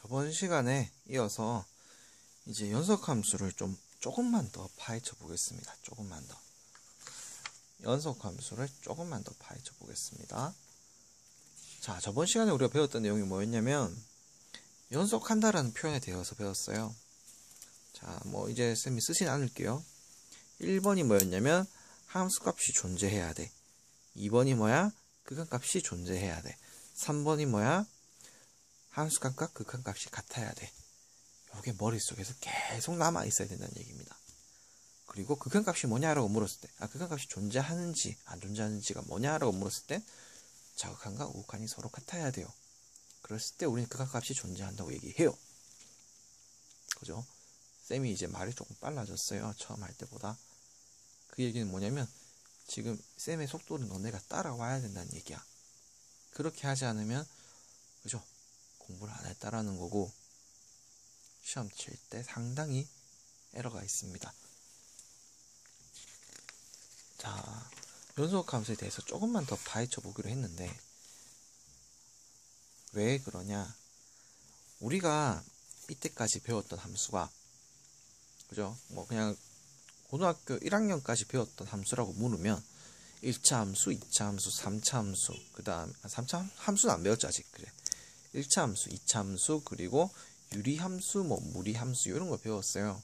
저번 시간에 이어서 이제 연속함수를 조금만 더 파헤쳐 보겠습니다. 조금만 더. 연속함수를 조금만 더 파헤쳐 보겠습니다. 자, 저번 시간에 우리가 배웠던 내용이 뭐였냐면 연속한다라는 표현에 대해서 배웠어요. 자, 이제 쌤이 쓰진 않을게요. 1번이 뭐였냐면 함수값이 존재해야 돼. 2번이 뭐야? 극한값이 존재해야 돼. 3번이 뭐야? 함수값과 극한값이 같아야 돼. 이게 머릿속에서 계속 남아 있어야 된다는 얘기입니다. 그리고 극한값이 뭐냐라고 물었을 때, 극한값이 존재하는지 안 존재하는지가 뭐냐라고 물었을 때 자극한과 우극한이 서로 같아야 돼요. 그랬을 때 우리는 극한값이 존재한다고 얘기해요. 그죠? 쌤이 이제 말이 조금 빨라졌어요. 처음 할 때보다. 그 얘기는 뭐냐면 지금 쌤의 속도를 너네가 따라와야 된다는 얘기야. 그렇게 하지 않으면 그죠? 공부를 안 했다라는 거고 시험 칠 때 상당히 에러가 있습니다. 자, 연속함수에 대해서 조금만 더 파헤쳐 보기로 했는데 왜 그러냐? 우리가 이때까지 배웠던 함수가 그죠? 그냥 고등학교 1학년까지 배웠던 함수라고 물으면 1차 함수, 2차 함수, 3차 함수, 그 다음 3차 함수는 안 배웠죠 아직. 그래. 1차 함수, 2차 함수, 그리고 유리함수, 무리함수 이런 걸 배웠어요.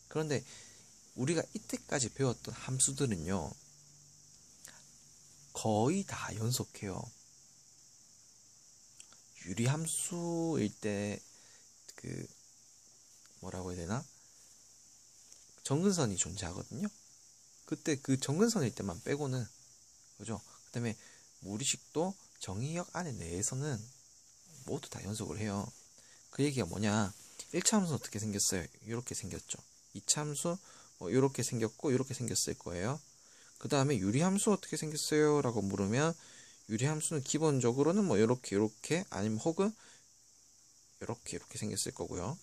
그런데 우리가 이때까지 배웠던 함수들은요 거의 다 연속해요. 유리함수일 때 뭐라고 해야 되나? 정근선이 존재하거든요. 그때 그 정근선일 때만 빼고는 그죠? 그 다음에 무리식도 정의역 안에 내에서는 모두 다 연속을 해요. 그 얘기가 뭐냐? 1차 함수는 어떻게 생겼어요? 이렇게 생겼죠. 2차 함수 이렇게 생겼고 이렇게 생겼을 거예요. 그 다음에 유리함수 어떻게 생겼어요? 라고 물으면 유리함수는 기본적으로는 이렇게 아니면 혹은 이렇게 생겼을 거고요.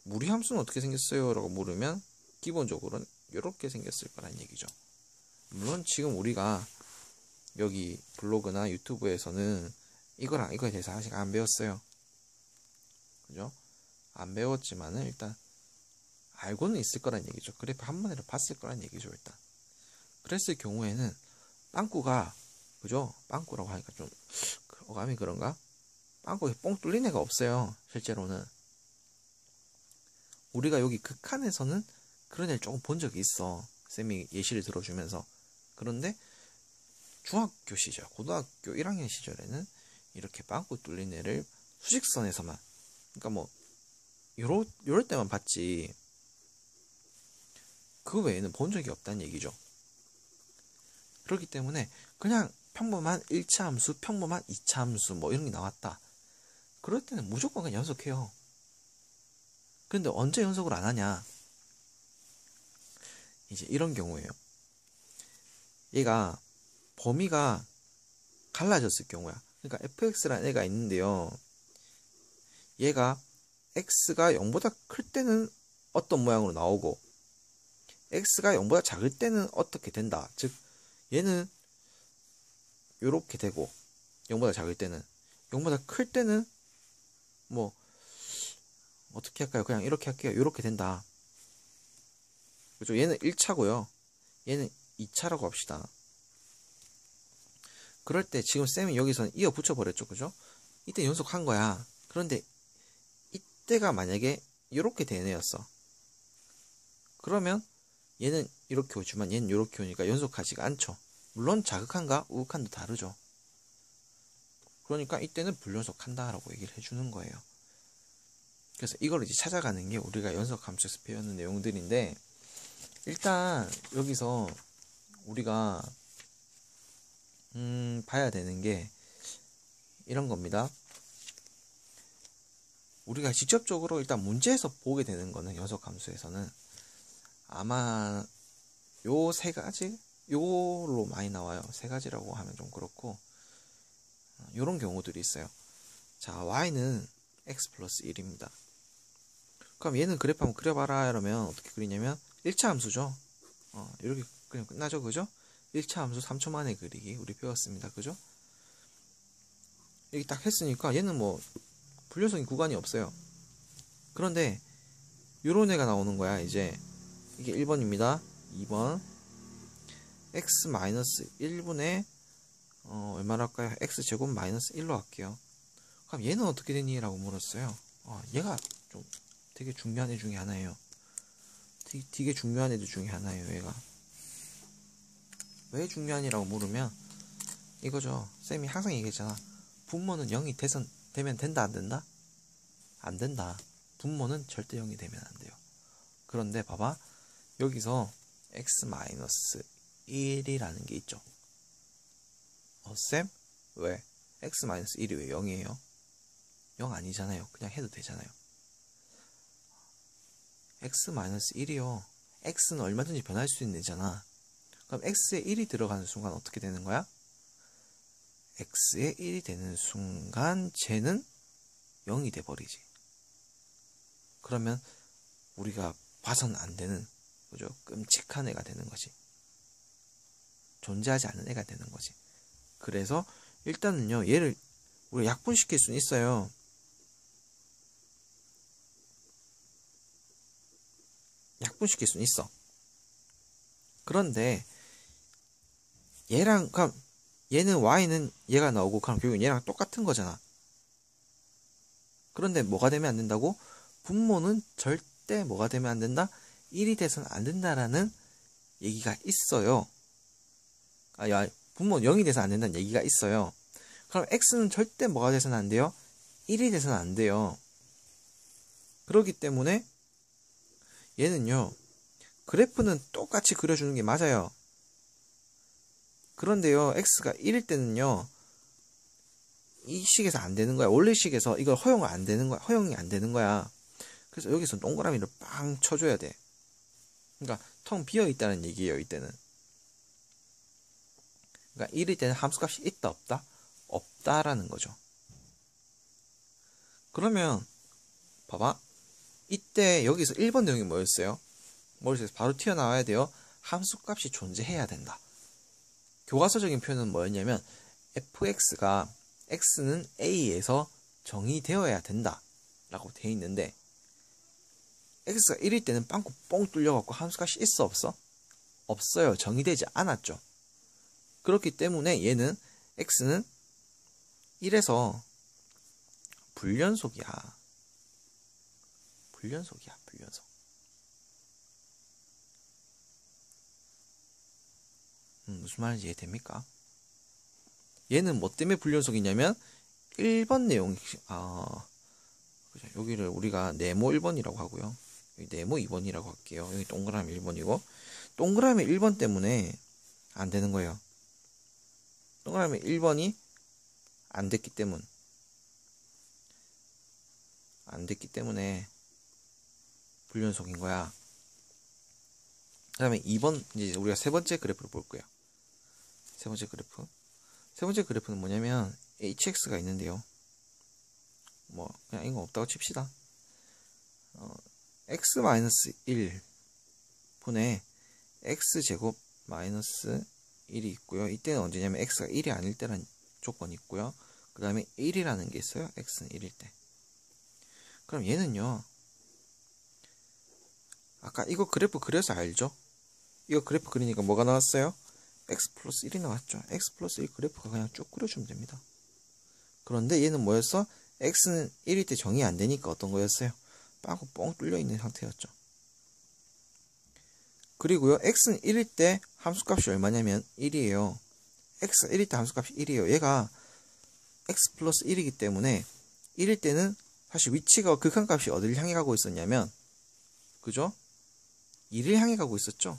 무리함수는 어떻게 생겼어요? 라고 물으면 기본적으로는 이렇게 생겼을 거란 얘기죠. 물론 지금 우리가 여기 블로그나 유튜브에서는 이거랑 이거에 대해서 아직 안 배웠어요. 그죠? 안 배웠지만은 일단 알고는 있을 거란 얘기죠. 그래프 한 번이라도 봤을 거란 얘기죠. 일단 그랬을 경우에는 빵꾸가 그죠? 빵꾸라고 하니까 좀 어감이 그런가? 빵꾸에 뽕 뚫린 애가 없어요. 실제로는 우리가 여기 극한에서는 그런 애를 조금 본 적이 있어. 쌤이 예시를 들어주면서. 그런데 중학교 시절, 고등학교 1학년 시절에는 이렇게 빵꾸 뚫린 애를 수직선에서만, 그러니까 요럴 때만 봤지 그 외에는 본 적이 없다는 얘기죠. 그렇기 때문에 그냥 평범한 1차 함수, 평범한 2차 함수 이런 게 나왔다. 그럴 때는 무조건 그냥 연속해요. 그런데 언제 연속을 안 하냐? 이제 이런 경우예요. 얘가 범위가 갈라졌을 경우야. 그러니까 fx라는 애가 있는데요. 얘가 x가 0보다 클 때는 어떤 모양으로 나오고 x가 0보다 작을 때는 어떻게 된다. 즉 얘는 요렇게 되고 0보다 작을 때는 0보다 클 때는 어떻게 할까요? 그냥 이렇게 할게요. 요렇게 된다. 그죠? 얘는 1차고요. 얘는 2차라고 합시다. 그럴 때 지금 쌤이 여기서는 이어 붙여버렸죠. 그죠? 이때 연속한 거야. 그런데 이때가 만약에 이렇게 된 애였어. 그러면 얘는 이렇게 오지만 얘는 이렇게 오니까 연속하지가 않죠. 물론 자극한과 우극한도 다르죠. 그러니까 이때는 불연속한다 라고 얘기를 해주는 거예요. 그래서 이걸 이제 찾아가는 게 우리가 연속함수에서 배우는 내용들인데 일단 여기서 우리가 봐야 되는 게 이런 겁니다. 우리가 직접적으로 일단 문제에서 보게 되는 거는 연속함수에서는 아마 요 세 가지 요로 많이 나와요. 세 가지라고 하면 좀 그렇고 요런 경우들이 있어요. 자, y는 x 플러스 1입니다. 그럼 얘는 그래프 한번 그려봐라 이러면 어떻게 그리냐면 1차 함수죠. 이렇게 그냥 끝나죠. 그죠? 1차 함수 3초 만에 그리기 우리 배웠습니다. 그죠? 여기 딱 했으니까 얘는 불연속인 구간이 없어요. 그런데 요런 애가 나오는 거야. 이제 이게 1번입니다. 2번 x-1분의 얼마나 할까요? x제곱 마이너스 1로 할게요. 그럼 얘는 어떻게 되니? 라고 물었어요. 얘가 좀 되게 중요한 애 중에 하나예요. 되게 중요한 애들 중에 하나예요. 얘가 왜 중요하니라고 물으면 이거죠. 쌤이 항상 얘기했잖아. 분모는 0이 되면 된다 안 된다? 안 된다. 분모는 절대 0이 되면 안 돼요. 그런데 봐봐. 여기서 x-1이라는 게 있죠. 쌤? 왜? x-1이 왜 0이에요? 0 아니잖아요. 그냥 해도 되잖아요. x-1이요. x는 얼마든지 변할 수 있는 애잖아. 그럼 x에 1이 들어가는 순간 어떻게 되는 거야? x에 1이 되는 순간 쟤는 0이 돼버리지. 그러면 우리가 봐서는 안 되는, 그죠? 끔찍한 애가 되는 거지. 존재하지 않는 애가 되는 거지. 그래서 일단은요, 얘를 우리가 약분시킬 수는 있어요. 약분시킬 수는 있어. 그런데 얘랑, 그럼 얘는 y는 얘가 나오고 그럼 결국 얘랑 똑같은 거잖아. 그런데 뭐가 되면 안 된다고? 분모는 절대 뭐가 되면 안 된다? 1이 돼서는 안 된다라는 얘기가 있어요. 분모는 0이 돼서 안 된다는 얘기가 있어요. 그럼 x는 절대 뭐가 돼서는 안 돼요? 1이 돼서는 안 돼요. 그렇기 때문에 얘는요, 그래프는 똑같이 그려주는 게 맞아요. 그런데요, x가 1일 때는요, 이 식에서 안 되는 거야. 원래 식에서 이걸 허용이 안 되는 거야. 그래서 여기서 동그라미를 빵 쳐줘야 돼. 그러니까 텅 비어 있다는 얘기예요, 이때는. 그러니까 1일 때는 함수값이 있다, 없다? 없다라는 거죠. 그러면 봐봐. 이때 여기서 1번 내용이 뭐였어요? 머릿속에서 바로 튀어나와야 돼요. 함수값이 존재해야 된다. 교과서적인 표현은 뭐였냐면 fx가 x는 a에서 정의되어야 된다 라고 돼 있는데 x가 1일 때는 빵꾸 뻥 뚫려갖고 함수값이 있어 없어? 없어요. 정의되지 않았죠. 그렇기 때문에 얘는 x는 1에서 불연속이야. 불연속. 무슨 말인지 이해됩니까? 얘는 뭐 때문에 불연속이냐면 1번 내용, 여기를 우리가 네모 1번이라고 하고요. 여기 네모 2번이라고 할게요. 여기 동그라미 1번이고 동그라미 1번 때문에 안 되는 거예요. 동그라미 1번이 안 됐기 때문에 불연속인 거야. 그 다음에 2번, 이제 우리가 세 번째 그래프를 볼 거예요. 세 번째 그래프는 뭐냐면 hx가 있는데요. 뭐 그냥 이거 없다고 칩시다. x-1 분의 x제곱 마이너스 1이 있고요. 이때는 언제냐면 x가 1이 아닐 때라는 조건이 있고요. 그 다음에 1이라는 게 있어요. x는 1일 때. 그럼 얘는요. 아까 이거 그래프 그려서 알죠? 이거 그래프 그리니까 뭐가 나왔어요? x 플러스 1이 나왔죠. x 플러스 1 그래프가 그냥 쭉 그려주면 됩니다. 그런데 얘는 뭐였어? x는 1일 때 정의 안 되니까 어떤 거였어요? 빵꾸 뻥 뚫려 있는 상태였죠. 그리고요, x는 1일 때 함수값이 얼마냐면 1이에요. x가 1일 때 함수값이 1이에요. 얘가 x 플러스 1이기 때문에 1일 때는 사실 위치가 극한값이 어디를 향해 가고 있었냐면, 그죠? 1을 향해 가고 있었죠.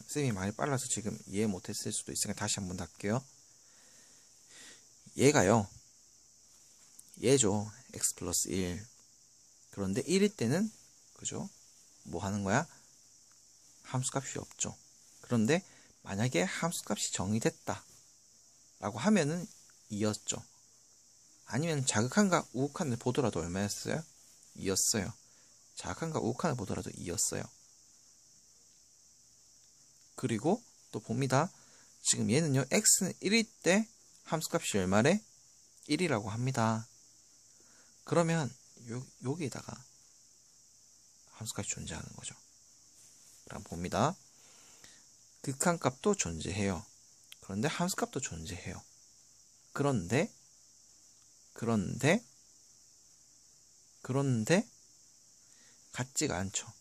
쌤이 많이 빨라서 지금 이해 못했을 수도 있으니까 다시 한번 할게요. 얘가요, 얘죠. x 플러스 1. 그런데 1일 때는, 그죠? 뭐 하는 거야? 함수값이 없죠. 그런데 만약에 함수값이 정의됐다 라고 하면은 2였죠. 아니면 자극한과 우극한을 보더라도 얼마였어요? 2였어요. 자극한과 우극한을 보더라도 2였어요. 그리고 또 봅니다. 지금 얘는요, x는 1일 때 함수값이 얼마래? 1이라고 합니다. 그러면 여기에다가 함수값이 존재하는 거죠. 그럼 봅니다. 극한값도 존재해요. 그런데 함수값도 존재해요. 그런데 같지가 않죠.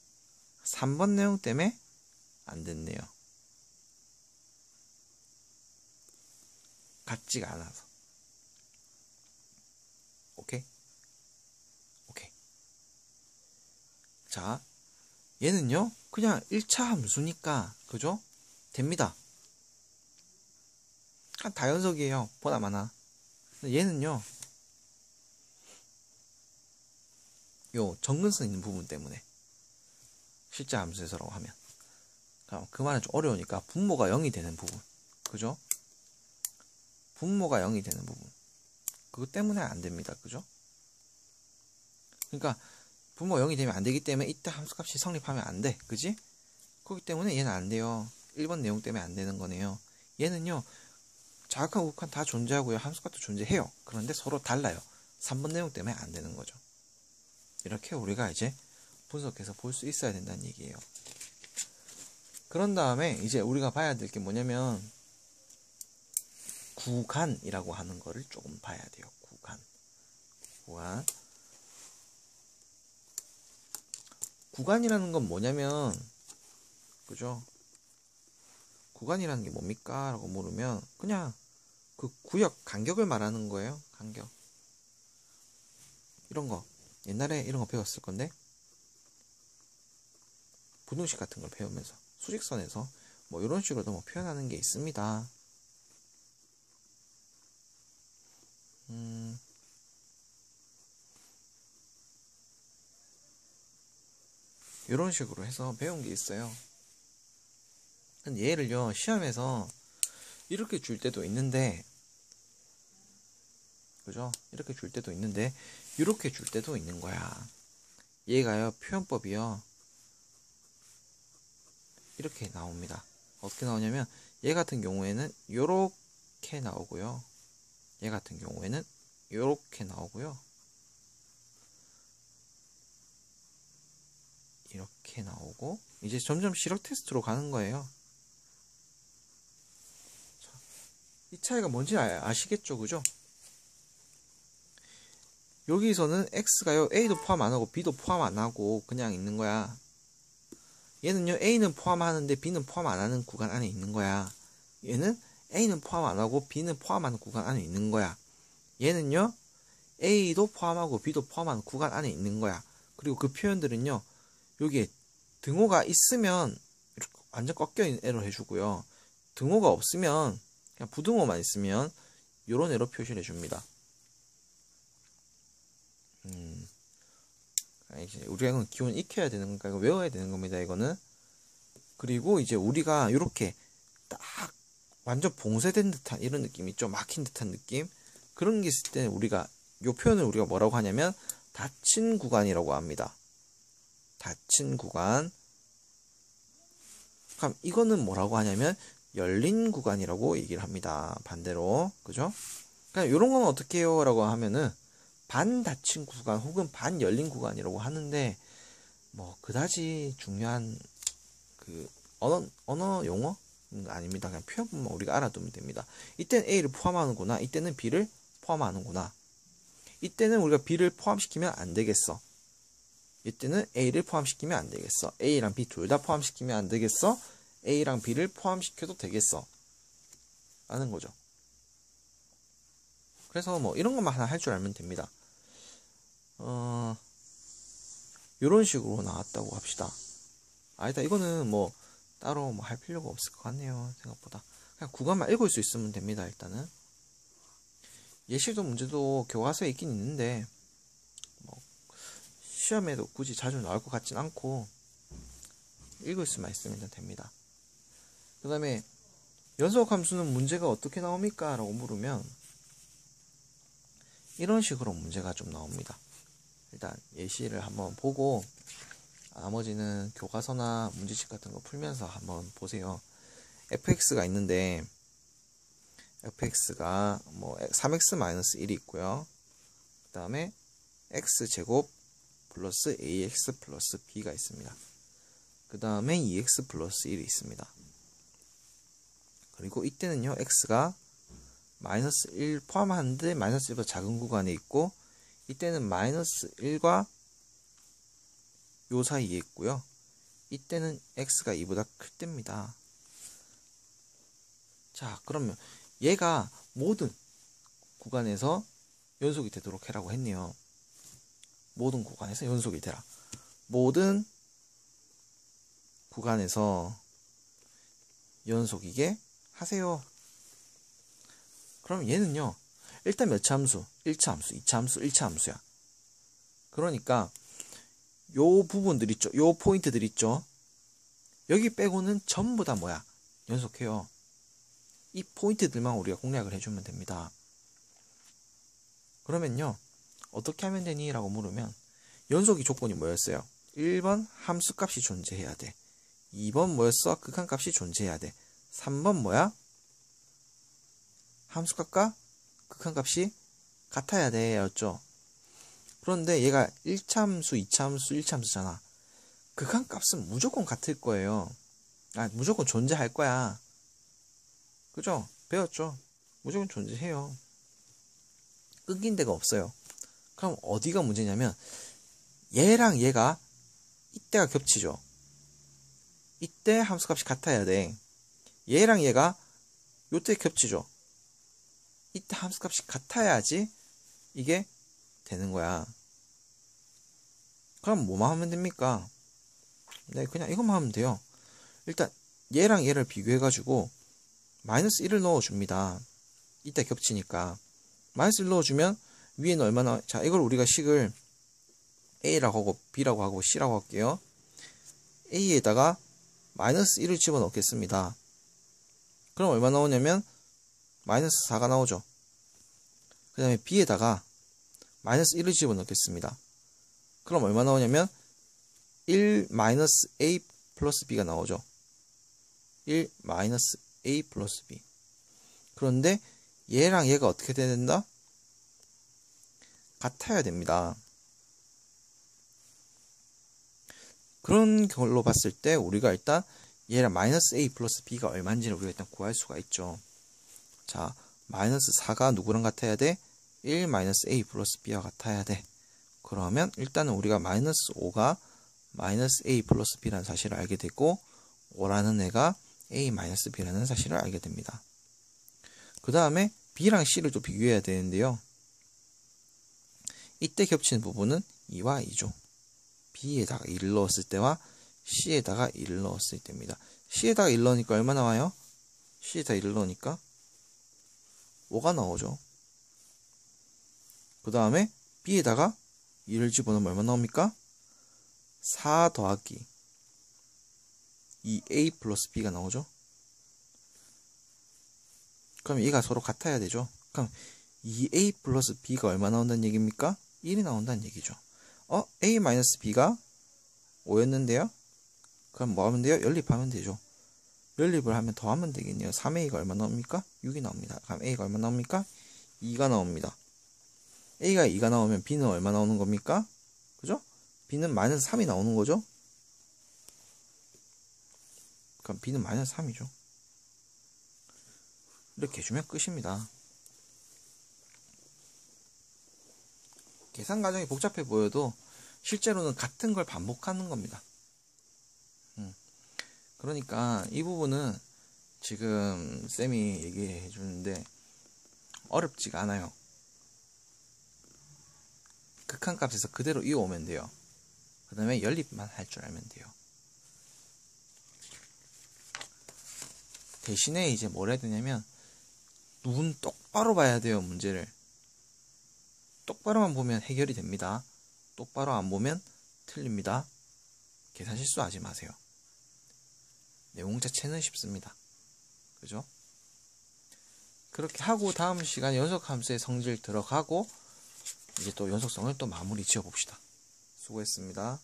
3번 내용 때문에 안 됐네요. 같지가 않아서. 오케이? 자, 얘는요, 그냥 1차 함수니까, 그죠? 됩니다. 다연속이에요. 보나마나. 얘는요, 요 정근선 있는 부분 때문에 실제 함수에서라고 하면 그 말은 좀 어려우니까 분모가 0이 되는 부분, 그죠? 분모가 0이 되는 부분, 그것 때문에 안 됩니다. 그죠? 그러니까 분모가 0이 되면 안 되기 때문에 이때 함수값이 성립하면 안 돼. 그지? 그렇기 때문에 얘는 안 돼요. 1번 내용 때문에 안 되는 거네요. 얘는요, 자극한 우극한 다 존재하고요, 함수값도 존재해요. 그런데 서로 달라요. 3번 내용 때문에 안 되는 거죠. 이렇게 우리가 이제 분석해서 볼 수 있어야 된다는 얘기예요. 그런 다음에 이제 우리가 봐야 될 게 뭐냐면 구간이라고 하는 거를 조금 봐야 돼요. 구간이라는 건 뭐냐면, 그죠? 구간이라는 게 뭡니까? 라고 물으면 그냥 그 구역 간격을 말하는 거예요. 간격. 이런 거 옛날에 이런 거 배웠을 건데, 부등식 같은 걸 배우면서 수직선에서 뭐 이런 식으로도 뭐 표현하는 게 있습니다. 이런 식으로 해서 배운 게 있어요. 근데 얘를요, 시험에서 이렇게 줄 때도 있는데, 그죠? 이렇게 줄 때도 있는데, 이렇게 줄 때도 있는 거야. 얘가요, 표현법이요, 이렇게 나옵니다. 어떻게 나오냐면, 얘 같은 경우에는 요렇게 나오고요, 얘 같은 경우에는 요렇게 나오고요, 이렇게 나오고, 이제 점점 시력 테스트로 가는 거예요. 이 차이가 뭔지 아시겠죠? 그죠? 여기서는 X가요, A도 포함 안 하고 B도 포함 안 하고 그냥 있는 거야. 얘는요, A는 포함하는데 B는 포함 안 하는 구간 안에 있는 거야. 얘는 A는 포함 안 하고 B는 포함하는 구간 안에 있는 거야. 얘는요, A도 포함하고 B도 포함하는 구간 안에 있는 거야. 그리고 그 표현들은요, 여기에 등호가 있으면 이렇게 완전 꺾여 있는 애로 해주고요, 등호가 없으면 그냥 부등호만 있으면 요런 애로 표시를 해줍니다. 우리가 이건 기본 익혀야 되는 거니까 이거 외워야 되는 겁니다. 이거는. 그리고 이제 우리가 이렇게 딱 완전 봉쇄된 듯한 이런 느낌이 좀 막힌 듯한 느낌, 그런 게 있을 때 우리가 요 표현을 우리가 뭐라고 하냐면 닫힌 구간이라고 합니다. 닫힌 구간. 그럼 이거는 뭐라고 하냐면 열린 구간이라고 얘기를 합니다. 반대로. 그죠? 그러니까 이런 건 어떻게 해요? 라고 하면은 반 닫힌 구간 혹은 반 열린 구간이라고 하는데, 뭐 그다지 중요한 그 언어 용어 아닙니다. 그냥 표현만 우리가 알아두면 됩니다. 이때는 A를 포함하는구나, 이때는 B를 포함하는구나, 이때는 우리가 B를 포함시키면 안 되겠어, 이때는 A를 포함시키면 안 되겠어, A랑 B 둘 다 포함시키면 안 되겠어, A랑 B를 포함시켜도 되겠어 라는 거죠. 그래서 뭐 이런 것만 하나 할 줄 알면 됩니다. 이런 식으로 나왔다고 합시다. 아니다, 이거는 뭐 따로 뭐 할 필요가 없을 것 같네요. 생각보다 그냥 구간만 읽을 수 있으면 됩니다. 일단은 예시도 문제도 교과서에 있긴 있는데 뭐 시험에도 굳이 자주 나올 것 같진 않고 읽을 수만 있으면 됩니다. 그 다음에 연속함수는 문제가 어떻게 나옵니까? 라고 물으면 이런 식으로 문제가 좀 나옵니다. 일단 예시를 한번 보고 나머지는 교과서나 문제집 같은 거 풀면서 한번 보세요. fx가 있는데 fx가 뭐 3x-1이 있고요. 그 다음에 x제곱 플러스 ax 플러스 b가 있습니다. 그 다음에 2x 플러스 1이 있습니다. 그리고 이때는요, x가 마이너스 1 포함하는데 마이너스 1보다 작은 구간에 있고, 이때는 마이너스 1과 요 사이에 있고요. 이때는 x가 2보다 클 때입니다. 자, 그러면 얘가 모든 구간에서 연속이 되도록 해라고 했네요. 모든 구간에서 연속이 되라. 모든 구간에서 연속이게 하세요. 그럼 얘는요, 일단 몇 차 함수? 1차 함수, 2차 함수, 1차 함수야. 그러니까 요 부분들 있죠? 요 포인트들 있죠? 여기 빼고는 전부 다 뭐야? 연속해요. 이 포인트들만 우리가 공략을 해주면 됩니다. 그러면요, 어떻게 하면 되니? 라고 물으면 연속이 조건이 뭐였어요? 1번 함수값이 존재해야 돼. 2번 뭐였어? 극한값이 존재해야 돼. 3번 뭐야? 함수값과 극한값이 같아야 돼 였죠. 그런데 얘가 1차 함수, 2차 함수, 1차 함수잖아. 극한값은 무조건 같을 거예요. 무조건 존재할 거야. 그죠? 배웠죠? 무조건 존재해요. 끊긴 데가 없어요. 그럼 어디가 문제냐면 얘랑 얘가 이때가 겹치죠. 이때 함수값이 같아야 돼. 얘랑 얘가 요때 겹치죠. 이때 함수값이 같아야지 이게 되는 거야. 그럼 뭐만 하면 됩니까? 네, 그냥 이것만 하면 돼요. 일단 얘랑 얘를 비교해가지고 마이너스 1을 넣어줍니다. 이때 겹치니까 마이너스 1 넣어주면 위에는 얼마나, 자, 이걸 우리가 식을 A라고 하고 B라고 하고 C라고 할게요. A에다가 마이너스 1을 집어넣겠습니다. 그럼 얼마 나오냐면 마이너스 4가 나오죠. 그 다음에 B에다가 마이너스 1을 집어넣겠습니다. 그럼 얼마 나오냐면 1 마이너스 A 플러스 B가 나오죠. 1 마이너스 A 플러스 B. 그런데 얘랑 얘가 어떻게 돼야 된다? 같아야 됩니다. 그런 걸로 봤을 때 우리가 일단 얘랑 마이너스 A 플러스 B가 얼마인지를 우리가 일단 구할 수가 있죠. 자, 마이너스 4가 누구랑 같아야 돼? 1 마이너스 A 플러스 B와 같아야 돼. 그러면 일단은 우리가 마이너스 5가 마이너스 A 플러스 B라는 사실을 알게 되고 5라는 애가 A 마이너스 B라는 사실을 알게 됩니다. 그 다음에 B랑 C를 또 비교해야 되는데요. 이때 겹치는 부분은 2와 2죠. B에다가 1을 넣었을 때와 C에다가 1을 넣었을 때입니다. C에다가 1 넣으니까 얼마 나와요? C에다가 1을 넣으니까 5가 나오죠. 그 다음에 B에다가 2를 집어넣으면 얼마 나옵니까? 4 더하기 2A 플러스 B가 나오죠. 그럼 얘가 서로 같아야 되죠. 그럼 2A 플러스 B가 얼마 나온다는 얘기입니까? 1이 나온다는 얘기죠. A 마이너스 B가 5였는데요. 그럼 뭐 하면 돼요? 연립하면 되죠. 연립을 하면 더하면 되겠네요. 3A가 얼마 나옵니까? 6이 나옵니다. 그럼 A가 얼마 나옵니까? 2가 나옵니다. A가 2가 나오면 B는 얼마 나오는 겁니까? 그죠? B는 마이너스 3이 나오는 거죠. 그럼 B는 마이너스 3이죠. 이렇게 해주면 끝입니다. 계산 과정이 복잡해 보여도 실제로는 같은 걸 반복하는 겁니다. 그러니까 이 부분은 지금 쌤이 얘기해 주는데 어렵지가 않아요. 극한값에서 그대로 이어오면 돼요. 그 다음에 연립만 할 줄 알면 돼요. 대신에 이제 뭘 해야 되냐면 눈 똑바로 봐야 돼요. 문제를 똑바로만 보면 해결이 됩니다. 똑바로 안 보면 틀립니다. 계산 실수하지 마세요. 내용 자체는 쉽습니다. 그죠? 그렇게 하고 다음 시간에 연속함수의 성질 들어가고 이제 또 연속성을 또 마무리 지어 봅시다. 수고했습니다.